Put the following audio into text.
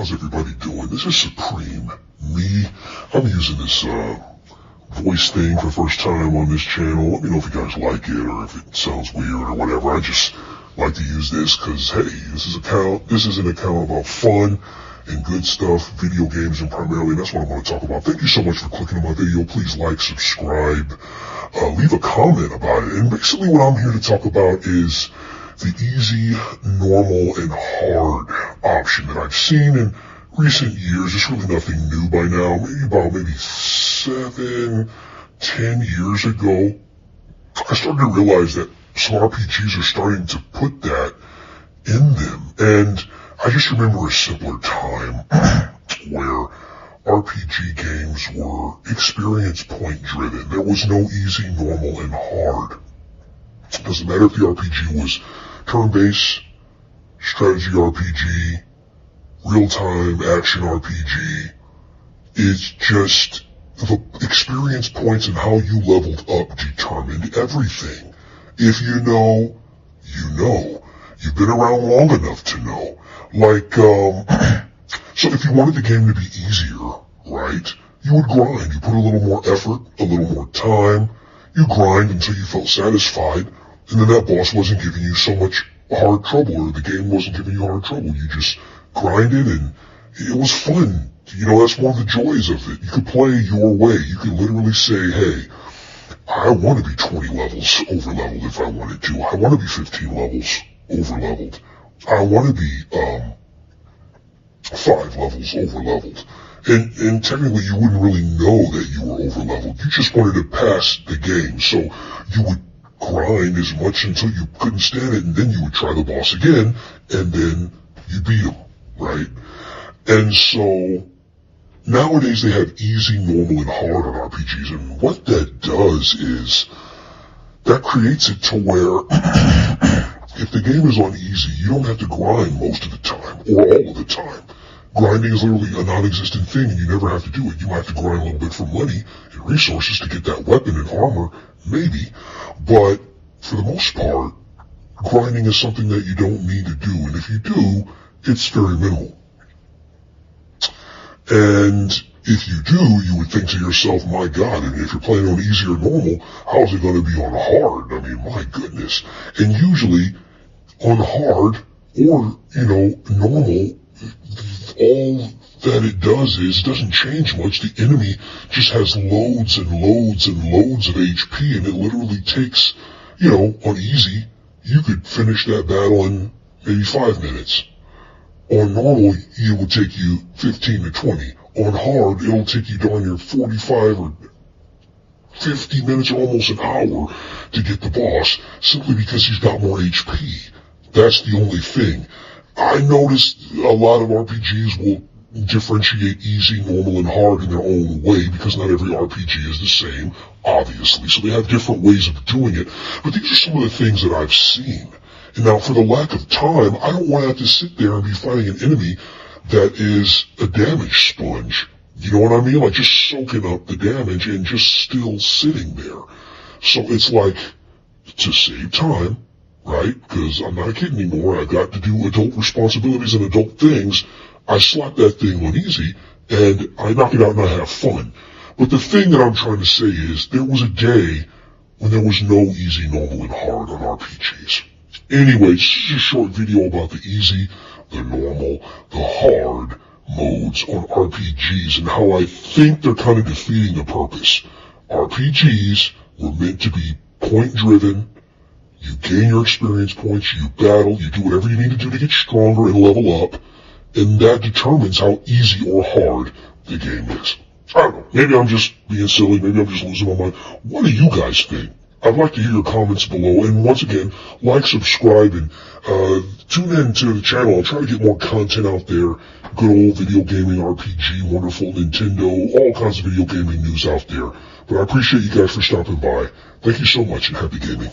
How's everybody doing? This is Supreme. I'm using this voice thing for the first time on this channel. Let me know if you guys like it or if it sounds weird or whatever. I just like to use this because, hey, this is an account about fun and good stuff, video games, and primarily that's what I want to talk about. Thank you so much for clicking on my video. Please like, subscribe, leave a comment about it. And basically what I'm here to talk about is the easy, normal, and hard option that I've seen in recent years. It's really nothing new by now. Maybe 7, 10 years ago, I started to realize that some RPGs are starting to put that in them. And I just remember a simpler time where RPG games were experience point driven. There was no easy, normal, and hard. It doesn't matter if the RPG was turn-based, strategy RPG, real-time action RPG. It's just the experience points and how you leveled up determined everything. If you know, you know. You've been around long enough to know. So if you wanted the game to be easier, right, you would grind. You put a little more effort, a little more time. You grind until you felt satisfied, and then that boss wasn't giving you so much hard trouble, or the game wasn't giving you hard trouble. You just grinded, and it was fun. You know, that's one of the joys of it. You could play your way. You could literally say, hey, I want to be 20 levels over leveled if I wanted to. I want to be 15 levels over leveled. I want to be 5 levels over leveled. And technically you wouldn't really know that you were over leveled. You just wanted to pass the game. So you would grind as much until you couldn't stand it, and then you would try the boss again, and then you beat him, right? And so nowadays they have easy, normal, and hard on RPGs, and what that does is that creates it to where if the game is on easy, you don't have to grind most of the time, or all of the time. Grinding is literally a non-existent thing, and you never have to do it. You might have to grind a little bit for money and resources to get that weapon and armor, maybe, but for the most part, grinding is something that you don't need to do, and if you do, it's very minimal. And if you do, you would think to yourself, my God, and if you're playing on easy or normal, how is it going to be on hard? I mean, my goodness. And usually, on hard, or, normal, all that it does is, it doesn't change much. The enemy just has loads and loads and loads of HP, and it literally takes, on easy, you could finish that battle in maybe 5 minutes. On normal, it will take you 15 to 20. On hard, it'll take you darn near 45 or 50 minutes or almost an hour to get the boss, simply because he's got more HP. That's the only thing. I noticed a lot of RPGs will differentiate easy, normal, and hard in their own way, because not every RPG is the same, obviously. So they have different ways of doing it. But these are some of the things that I've seen. And now, for the lack of time, I don't want to have to sit there and be fighting an enemy that is a damage sponge. You know what I mean? Like, just soaking up the damage and just still sitting there. So it's like, to save time, right? Because I'm not a kid anymore. I got to do adult responsibilities and adult things. I slap that thing on easy, and I knock it out and I have fun. But the thing that I'm trying to say is, there was a day when there was no easy, normal, and hard on RPGs. Anyway, this is a short video about the easy, the normal, the hard modes on RPGs and how I think they're kind of defeating the purpose. RPGs were meant to be point-driven. You gain your experience points, you battle, you do whatever you need to do to get stronger and level up, and that determines how easy or hard the game is. I don't know, maybe I'm just being silly, maybe I'm just losing my mind. What do you guys think? I'd like to hear your comments below, and once again, like, subscribe, and tune in to the channel. I'll try to get more content out there. Good old video gaming, RPG, wonderful Nintendo, all kinds of video gaming news out there. But I appreciate you guys for stopping by. Thank you so much, and happy gaming.